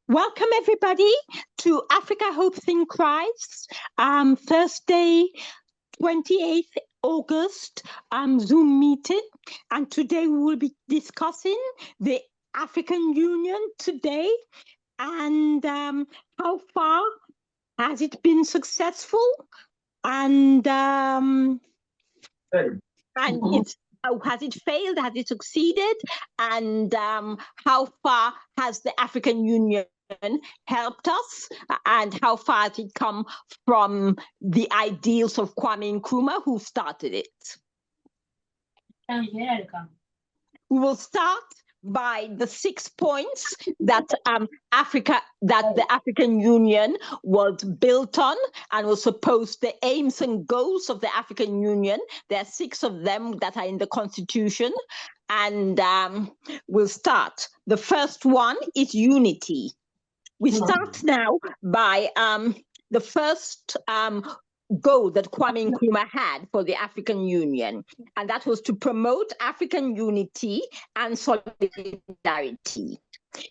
Welcome everybody to Africa Hopes in Christ, Thursday, 28th August Zoom meeting. And today we will be discussing the African Union today and how far has it been successful and it's how has it failed? Has it succeeded? And how far has the African Union helped us? And how far has it come from the ideals of Kwame Nkrumah, who started it? We will start by the 6 points that the African Union was built on and was supposed, the aims and goals of the African Union. There are 6 of them that are in the Constitution, and we'll start. The first one is unity. We start now by the first goal that Kwame Nkrumah had for the African Union, and that was to promote African unity and solidarity.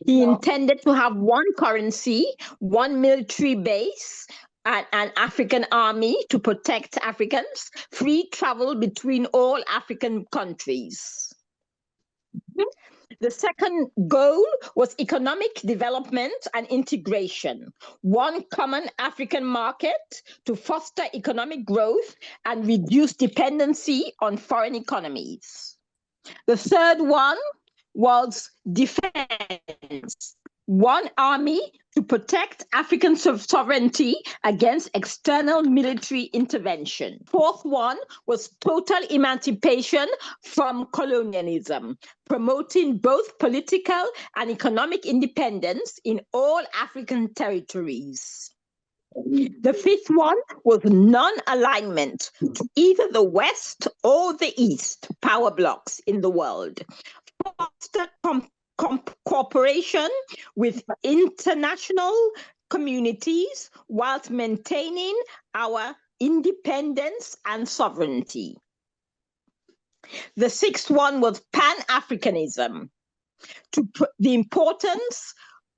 He intended to have one currency, one military base, and an African army to protect Africans, free travel between all African countries. The second goal was economic development and integration. One common African market to foster economic growth and reduce dependency on foreign economies. The third one was defense. One army to protect African sovereignty against external military intervention. Fourth one was total emancipation from colonialism, promoting both political and economic independence in all African territories. The fifth one was non-alignment to either the West or the East power blocks in the world. Foster cooperation with international communities whilst maintaining our independence and sovereignty. The sixth one was Pan-Africanism, the importance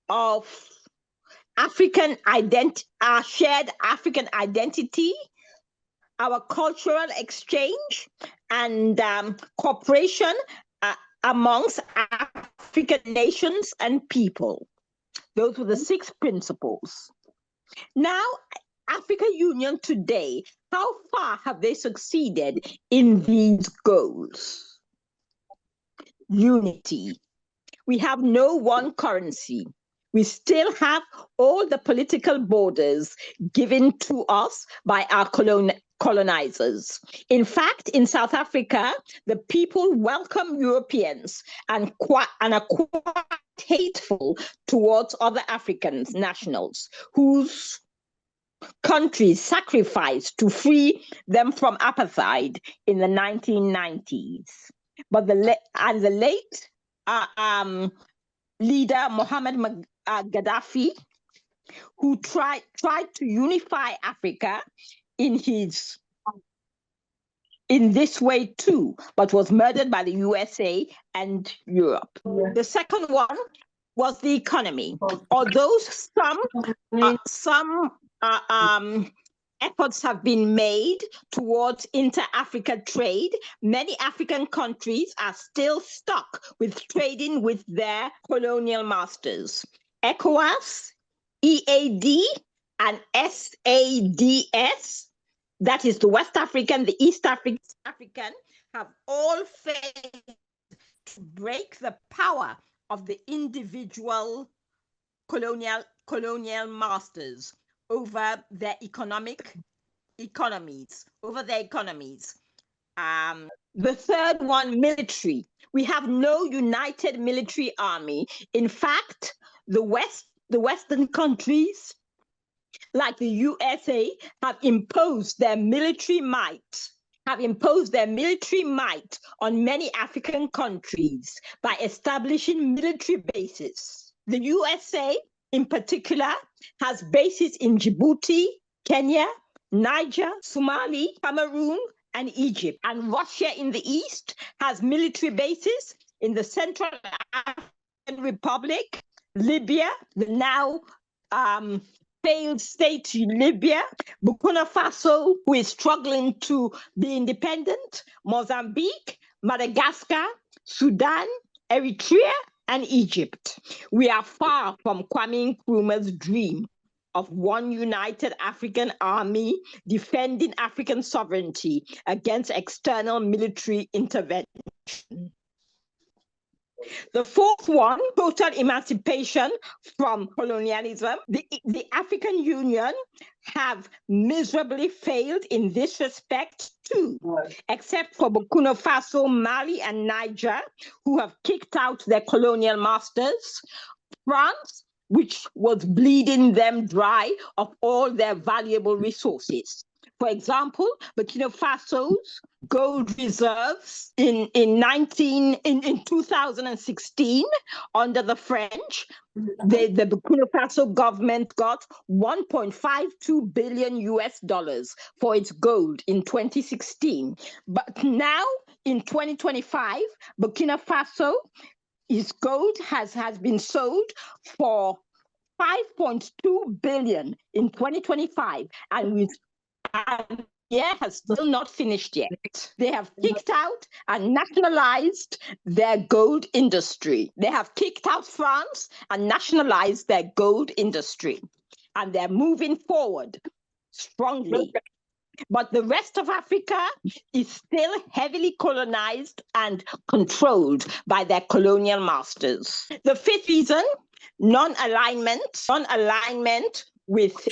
of African identity, our shared African identity, our cultural exchange, and cooperation amongst African nations and people. Those were the 6 principles. Now, African Union today, how far have they succeeded in these goals? Unity. We have no one currency. We still have all the political borders given to us by our colonizers. In fact, in South Africa, the people welcome Europeans and are quite hateful towards other African nationals whose countries sacrificed to free them from apartheid in the 1990s. But the late leader Muhammad Gaddafi, who tried to unify Africa in this way too, but was murdered by the USA and Europe. The second one was the economy. Although some efforts have been made towards inter-Africa trade, many African countries are still stuck with trading with their colonial masters. ECOWAS, EAD, and SADS, that is the West African, the East African, have all failed to break the power of the individual colonial masters over their economies. The third one, military. We have no united military army. In fact, the Western countries, like the USA, have imposed their military might on many African countries by establishing military bases. The USA, in particular, has bases in Djibouti, Kenya, Niger, Somalia, Cameroon, and Egypt. And Russia in the east has military bases in the Central African Republic, Libya, the now failed state Libya, Burkina Faso, who is struggling to be independent, Mozambique, Madagascar, Sudan, Eritrea, and Egypt. We are far from Kwame Nkrumah's dream of one united African army defending African sovereignty against external military intervention. The fourth one, total emancipation from colonialism. The African Union have miserably failed in this respect too, except for Burkina Faso, Mali, and Niger, who have kicked out their colonial masters. France, which was bleeding them dry of all their valuable resources. For example, Burkina Faso's gold reserves in 2016 under the French, the Burkina Faso government got 1.52 billion US dollars for its gold in 2016. But now in 2025, Burkina Faso, its gold has been sold for 5.2 billion in 2025, and has still not finished yet. They have kicked out and nationalized their gold industry. They have kicked out France and nationalized their gold industry, and they're moving forward strongly. But the rest of Africa is still heavily colonized and controlled by their colonial masters. The fifth reason, non-alignment with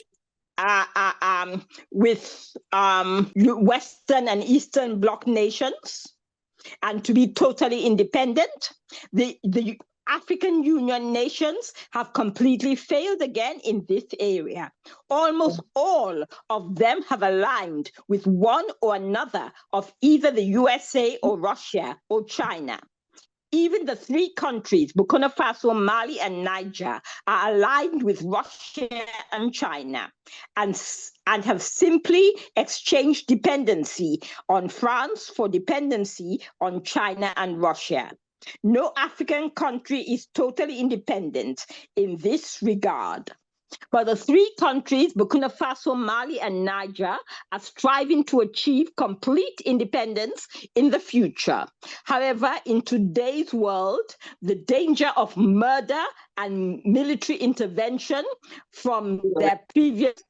Western and Eastern Bloc nations, and to be totally independent. The African Union nations have completely failed again in this area. Almost all of them have aligned with one or another of either the USA or Russia or China. Even the three countries, Burkina Faso, Mali, and Niger, are aligned with Russia and China, and have simply exchanged dependency on France for dependency on China and Russia. No African country is totally independent in this regard. But the three countries, Burkina Faso, Mali, and Niger, are striving to achieve complete independence in the future. However, in today's world, the danger of murder and military intervention from their previous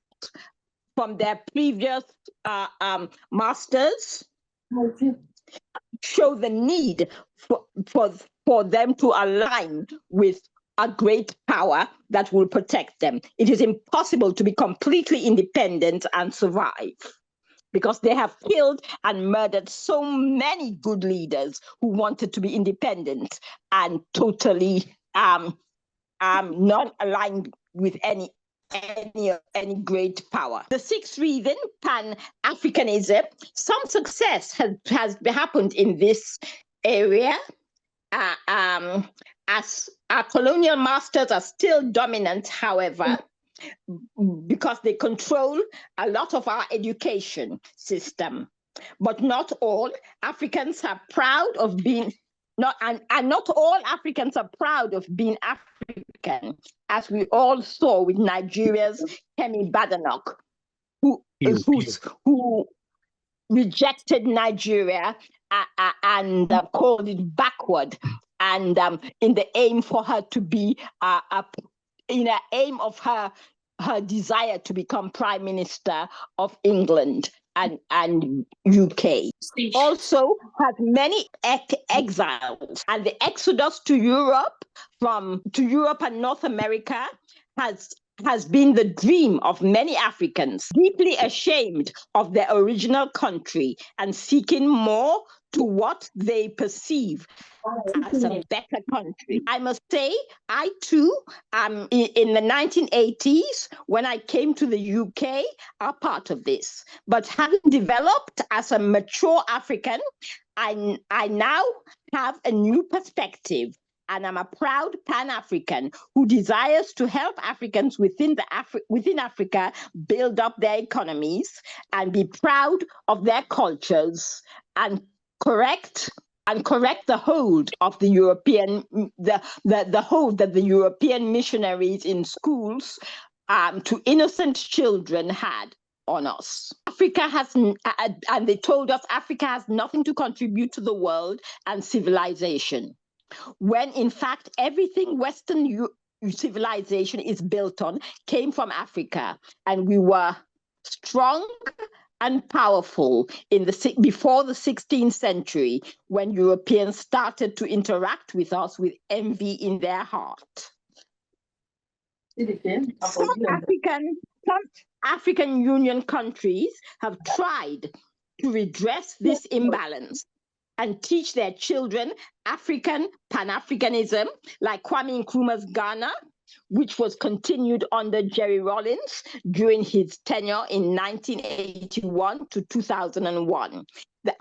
masters show the need for them to align with a great power that will protect them. It is impossible to be completely independent and survive, because they have killed and murdered so many good leaders who wanted to be independent and totally not aligned with any great power. The sixth reason, Pan-Africanism. Some success has happened in this area, as our colonial masters are still dominant, however, because they control a lot of our education system. But not all Africans are proud of being, and not all Africans are proud of being African, as we all saw with Nigeria's Kemi Badenoch, who rejected Nigeria and called it backward, and in the aim for her to be in the aim of her desire to become Prime Minister of England and UK. Also had many exiles, and the exodus to Europe and North America has been the dream of many Africans, deeply ashamed of their original country and seeking more to what they perceive as a better country. I must say, I too, in the 1980s, when I came to the UK, are part of this. But having developed as a mature African, I now have a new perspective. And I'm a proud Pan-African who desires to help Africans within Africa build up their economies and be proud of their cultures and correct and correct the hold of the European, the hold that the European missionaries in schools to innocent children had on us. Africa has, and they told us Africa has nothing to contribute to the world and civilization, when in fact everything Western civilization is built on came from Africa, and we were strong and powerful before the 16th century, when Europeans started to interact with us with envy in their heart. Some African Union countries have tried to redress this imbalance and teach their children African Pan-Africanism, like Kwame Nkrumah's Ghana, which was continued under Jerry Rawlings during his tenure in 1981 to 2001. The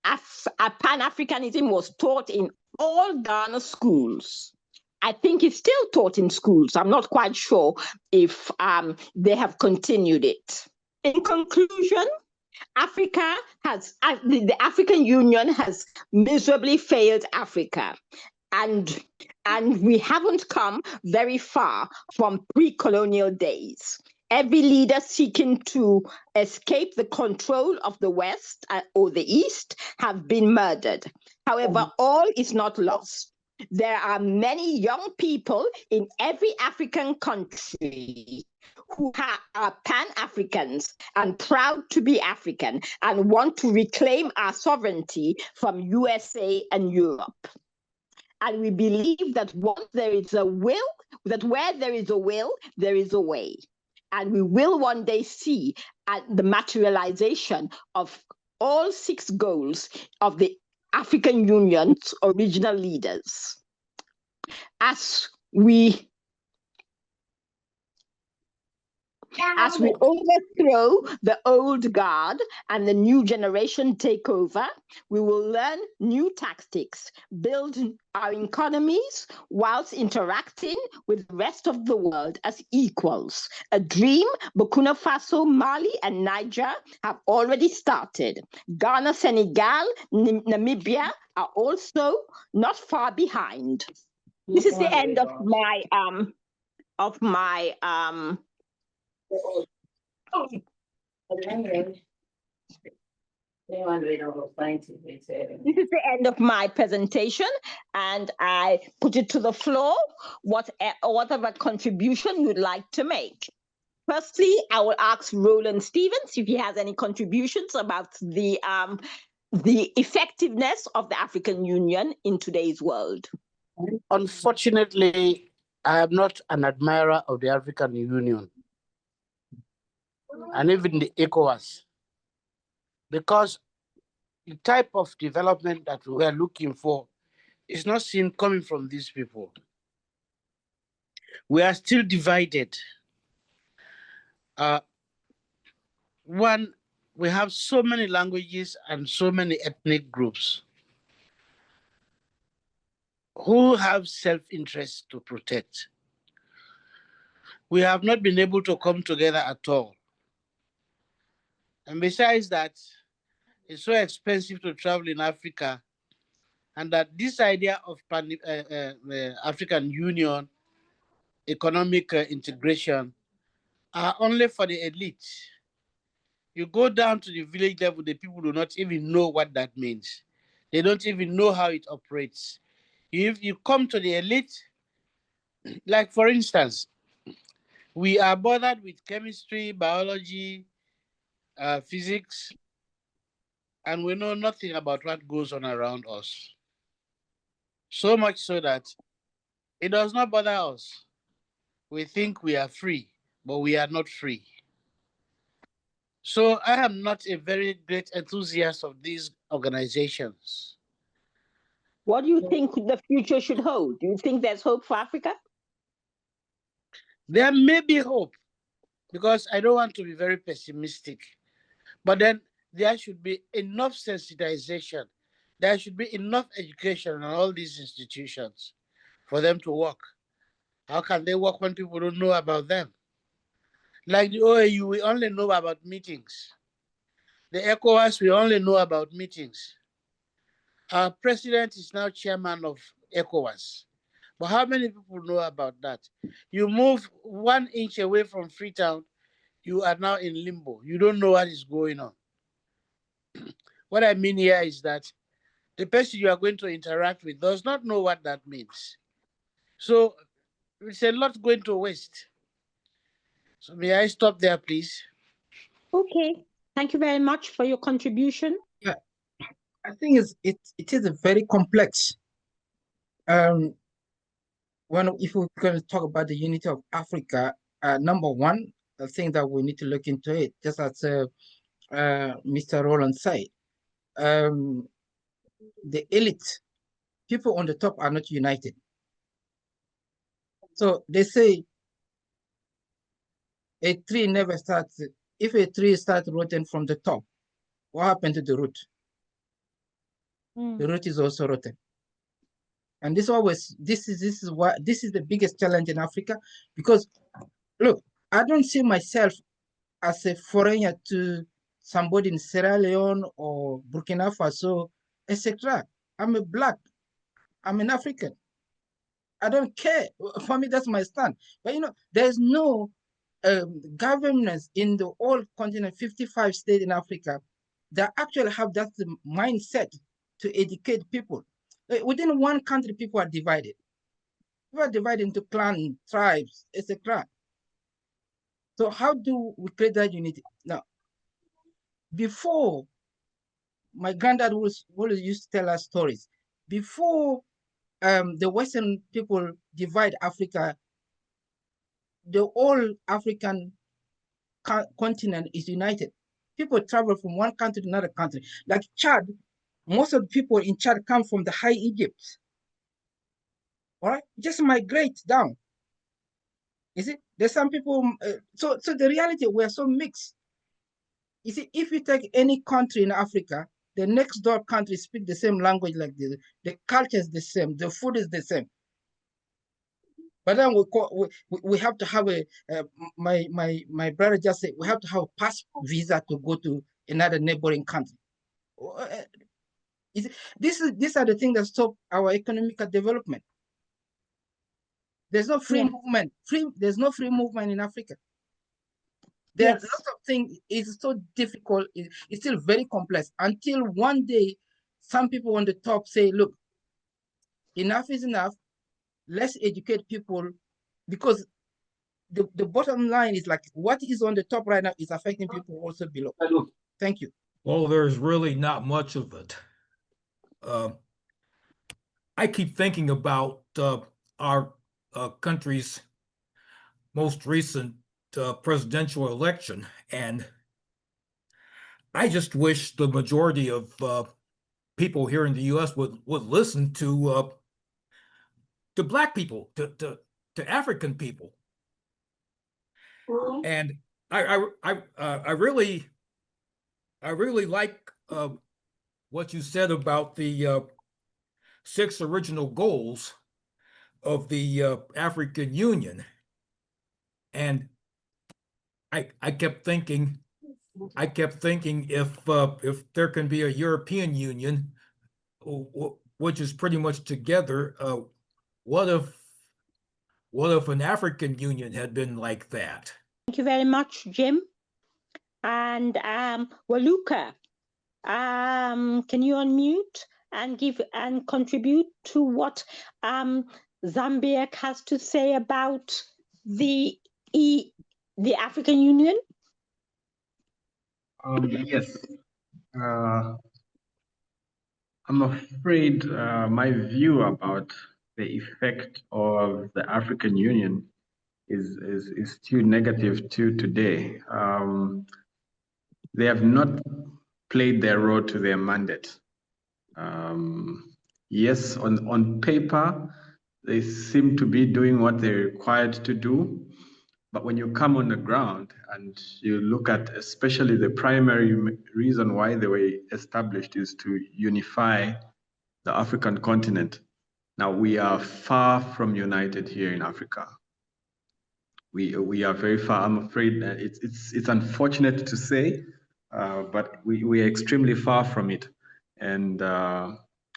Pan-Africanism was taught in all Ghana schools. I think it's still taught in schools. I'm not quite sure if they have continued it. In conclusion, the African Union has miserably failed Africa, and we haven't come very far from pre-colonial days. Every leader seeking to escape the control of the West or the East have been murdered. However, all is not lost. There are many young people in every African country who are Pan-Africans and proud to be African and want to reclaim our sovereignty from USA and Europe. And we believe that once there is a will, that where there is a will, there is a way. And we will one day see the materialization of all 6 goals of the African Union's original leaders. As we overthrow the old guard and the new generation take over, we will learn new tactics, build our economies whilst interacting with the rest of the world as equals. A dream Burkina Faso, Mali, and Niger have already started. Ghana, Senegal, Namibia are also not far behind. This is the end of my This is the end of my presentation, and I put it to the floor, whatever contribution you'd like to make. Firstly, I will ask Roland Stevens if he has any contributions about the effectiveness of the African Union in today's world. Unfortunately, I am not an admirer of the African Union and even the ECOWAS, because the type of development that we are looking for is not seen coming from these people. We are still divided. One, we have so many languages and so many ethnic groups who have self-interest to protect. We have not been able to come together at all. And besides that, it's so expensive to travel in Africa, and that this idea of African Union, economic integration, are only for the elite. You go down to the village level, the people do not even know what that means. They don't even know how it operates. If you come to the elite, like for instance, we are bothered with chemistry, biology, physics, and we know nothing about what goes on around us. So much so that it does not bother us. We think we are free, but we are not free. So I am not a very great enthusiast of these organizations. What do you think the future should hold? Do you think there's hope for Africa? There may be hope, because I don't want to be very pessimistic, but then there should be enough sensitization. There should be enough education in all these institutions for them to work. How can they work when people don't know about them? Like the OAU, we only know about meetings. The ECOWAS, we only know about meetings. Our president is now chairman of ECOWAS. But how many people know about that? You move 1 inch away from Freetown, you are now in limbo. You don't know what is going on. What I mean here is that the person you are going to interact with does not know what that means. So it's a lot going to waste. So may I stop there, please? Okay. Thank you very much for your contribution. Yeah, I think it is a very complex. If we're going to talk about the unity of Africa, number one, the thing that we need to look into it, just as Mr. Roland said, the elite, people on the top are not united. So they say a tree never starts. If a tree starts rotting from the top, what happened to the root? The root is also rotten. And this is the biggest challenge in Africa, because look, I don't see myself as a foreigner to somebody in Sierra Leone or Burkina Faso, etc. I'm a black, I'm an African. I don't care. For me, that's my stand. But there's no governments in the whole continent, 55 states in Africa, that actually have that mindset to educate people. Within one country, people are divided. People are divided into clans, tribes, etc. So how do we create that unity? Now, before, my granddad always used to tell us stories. Before the Western people divide Africa, the whole African continent is united. People travel from one country to another country. Like Chad, most of the people in Chad come from the high Egypt. All right, just migrate down. You see, there's some people. So the reality, we're so mixed. You see, if you take any country in Africa, the next door country speak the same language like this. The culture is the same. The food is the same. But then we have to have my brother just said, we have to have a passport visa to go to another neighboring country. These are the things that stop our economic development. There's no free movement. There's no free movement in Africa. There are lots of things. It's so difficult. It's still very complex until one day, some people on the top say, look, enough is enough. Let's educate people, because the bottom line is like what is on the top right now is affecting people also below. Thank you. Well, there's really not much of it. I keep thinking about our country's most recent presidential election, and I just wish the majority of people here in the U.S. would listen to Black people, to African people. And I really like what you said about the 6 original goals of the African Union, and I kept thinking if there can be a European Union, which is pretty much together, what if an African Union had been like that? Thank you very much, Jim. And Waluka, can you unmute and give and contribute to what Zambia has to say about the African Union? Yes. I'm afraid my view about the effect of the African Union is too negative today. They have not played their role to their mandate. Yes, on paper, they seem to be doing what they're required to do. But when you come on the ground and you look at especially the primary reason why they were established is to unify the African continent. Now, we are far from united here in Africa. We are very far. I'm afraid that it's unfortunate to say, but we are extremely far from it. And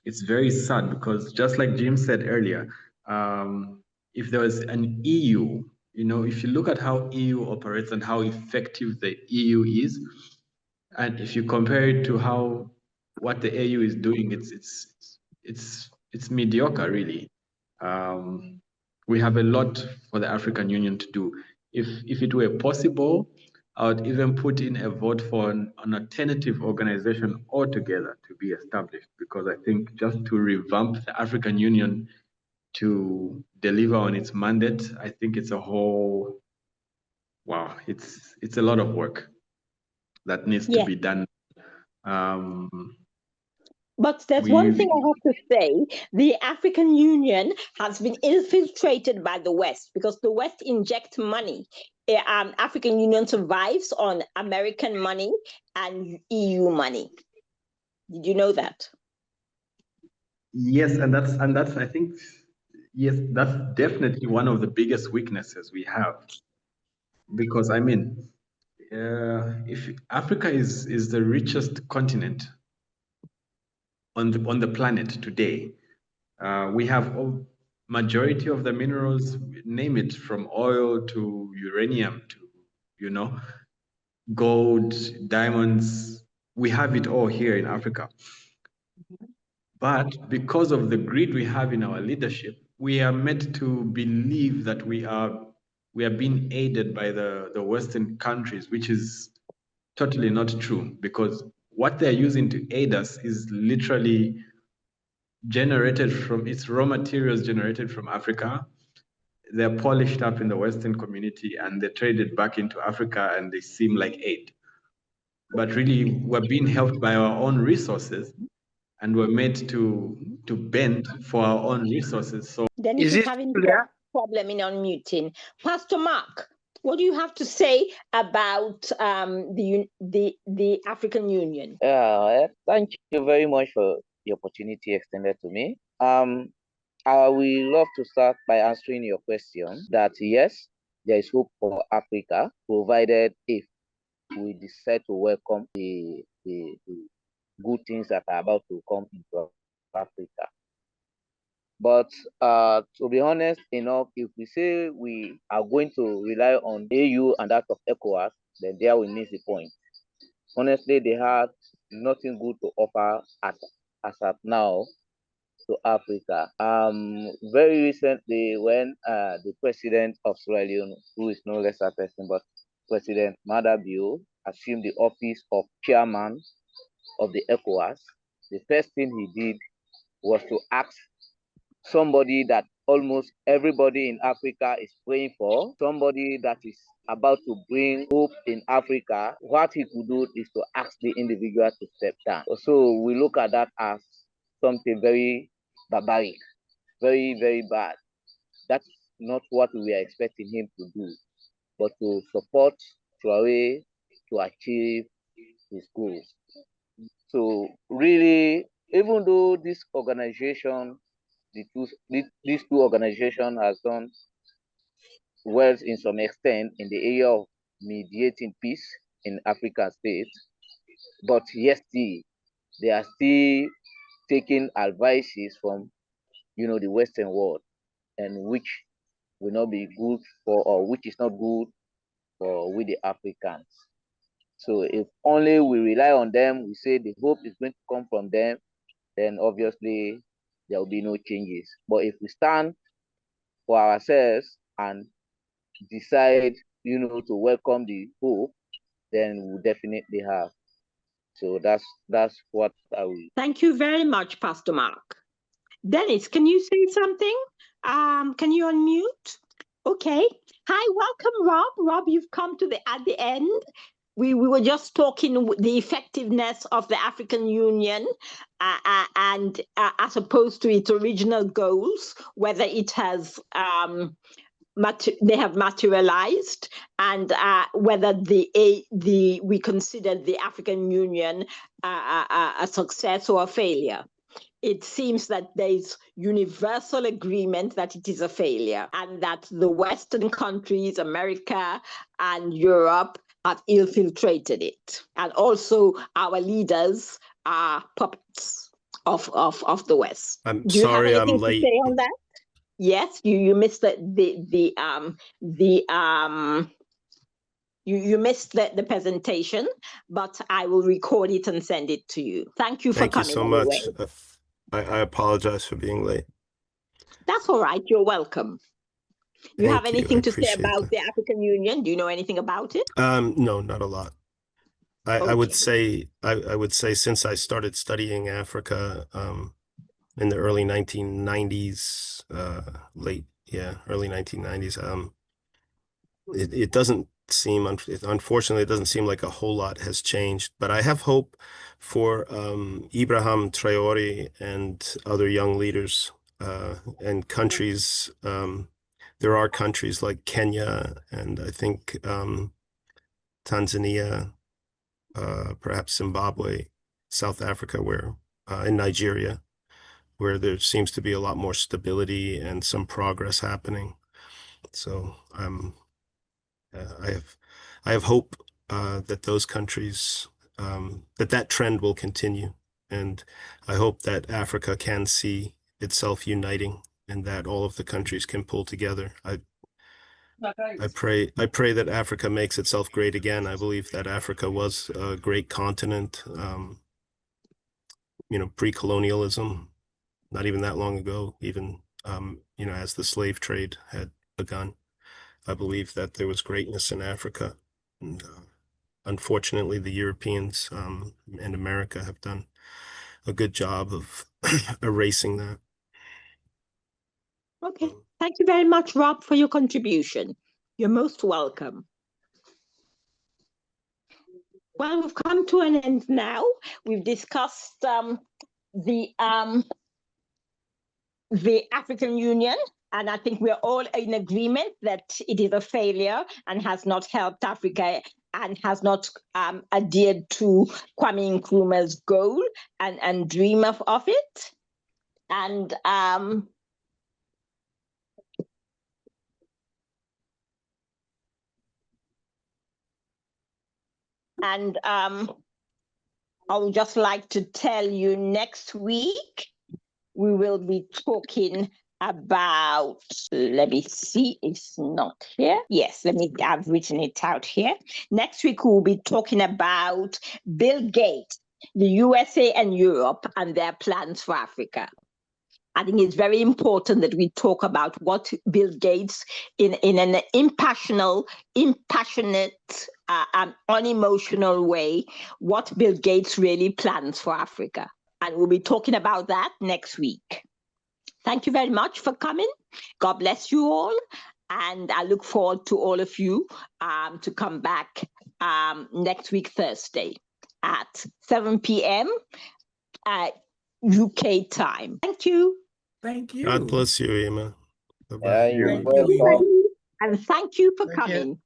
it's very sad because just like Jim said earlier, if there was an EU, if you look at how EU operates and how effective the EU is, and if you compare it to what the AU is doing, it's mediocre, really. We have a lot for the African Union to do. If it were possible, I would even put in a vote for an alternative organization altogether to be established, because I think just to revamp the African Union to deliver on its mandate, I think it's a whole, wow, it's a lot of work that needs to be done. But there's one thing I have to say. The African Union has been infiltrated by the West because the West injects money. African Union survives on American money and EU money. Did you know that? Yes, and that's I think, yes, that's definitely one of the biggest weaknesses we have. Because I mean, if Africa is the richest continent on the planet today, we have majority of the minerals, name it, from oil to uranium to gold, diamonds. We have it all here in Africa. But because of the greed we have in our leadership, we are meant to believe that we are being aided by the Western countries, which is totally not true, because what they're using to aid us is literally it's raw materials generated from Africa. They're polished up in the Western community and they're traded back into Africa and they seem like aid. But really, we're being helped by our own resources, and we're made to bend for our own resources. So Dennis is having a problem in unmuting. Pastor Mark, what do you have to say about the African Union? Thank you very much for the opportunity extended to me. I will love to start by answering your question that yes, there is hope for Africa, provided if we decide to welcome the good things that are about to come into Africa. But to be honest enough, if we say we are going to rely on AU and that of ECOWAS, then there we miss the point. Honestly, they have nothing good to offer as at now to Africa. Very recently, when the president of Sierra Leone, who is no less a person but President Madabio, assumed the office of chairman of the ECOWAS, the first thing he did was to ask somebody that almost everybody in Africa is praying for, somebody that is about to bring hope in Africa. What he could do is to ask the individual to step down. So we look at that as something very barbaric, very, very bad. That's not what we are expecting him to do, but to support Traoré to achieve his goals. So really, even though this organization, these two organizations has done well in some extent in the area of mediating peace in African states, but yes, they are still taking advices from the Western world, and which will not be good for, or which is not good for we the Africans. So if only we rely on them, we say the hope is going to come from them, then obviously there will be no changes. But if we stand for ourselves and decide, to welcome the hope, then we'll definitely have. So that's what I will. Thank you very much, Pastor Mark. Dennis, can you say something? Can you unmute? Okay. Hi, welcome, Rob. Rob, you've come at the end. We were just talking the effectiveness of the African Union and as opposed to its original goals, whether it has they have materialized, and whether we consider the African Union a success or a failure. It seems that there's universal agreement that it is a failure, and that the Western countries, America and Europe, have infiltrated it. And also our leaders are puppets of the West. I'm Do you sorry have anything I'm late. to say on that? Yes, you missed you missed the presentation, but I will record it and send it to you. Thank you for Thank you coming so anyway. much. I apologize for being late. That's all right. You're welcome. You have Thank you. anything I to say appreciate about that. the African Union? Do you know anything about it? No, not a lot. I would Okay. say I would say since I started studying Africa in the early 1990s, early 1990s, it doesn't seem, unfortunately, it doesn't seem like a whole lot has changed. But I have hope for Ibrahim Traore and other young leaders and countries. There are countries like Kenya and I think Tanzania, perhaps Zimbabwe, South Africa, where in Nigeria, where there seems to be a lot more stability and some progress happening. So I have hope that those countries that trend will continue, and I hope that Africa can see itself uniting and that all of the countries can pull together. I pray that Africa makes itself great again. I believe that Africa was a great continent, pre-colonialism, not even that long ago, even, as the slave trade had begun. I believe that there was greatness in Africa. And unfortunately, the Europeans and America have done a good job of erasing that. Okay. Thank you very much, Rob, for your contribution. You're most welcome. Well, we've come to an end now. We've discussed the African Union, and I think we're all in agreement that it is a failure and has not helped Africa and has not adhered to Kwame Nkrumah's goal and dream of it. And I would just like to tell you next week, we will be talking about, let me see, it's not here. Yes, I've written it out here. Next week, we'll be talking about Bill Gates, the USA and Europe and their plans for Africa. I think it's very important that we talk about what Bill Gates, in an impassionate, unemotional way, what Bill Gates really plans for Africa. And we'll be talking about that next week. Thank you very much for coming. God bless you all. And I look forward to all of you to come back next week, Thursday at 7 p.m. UK time. Thank you. Thank you. God bless you, Emma. Bye-bye. You're Thank you. welcome. And thank you for coming.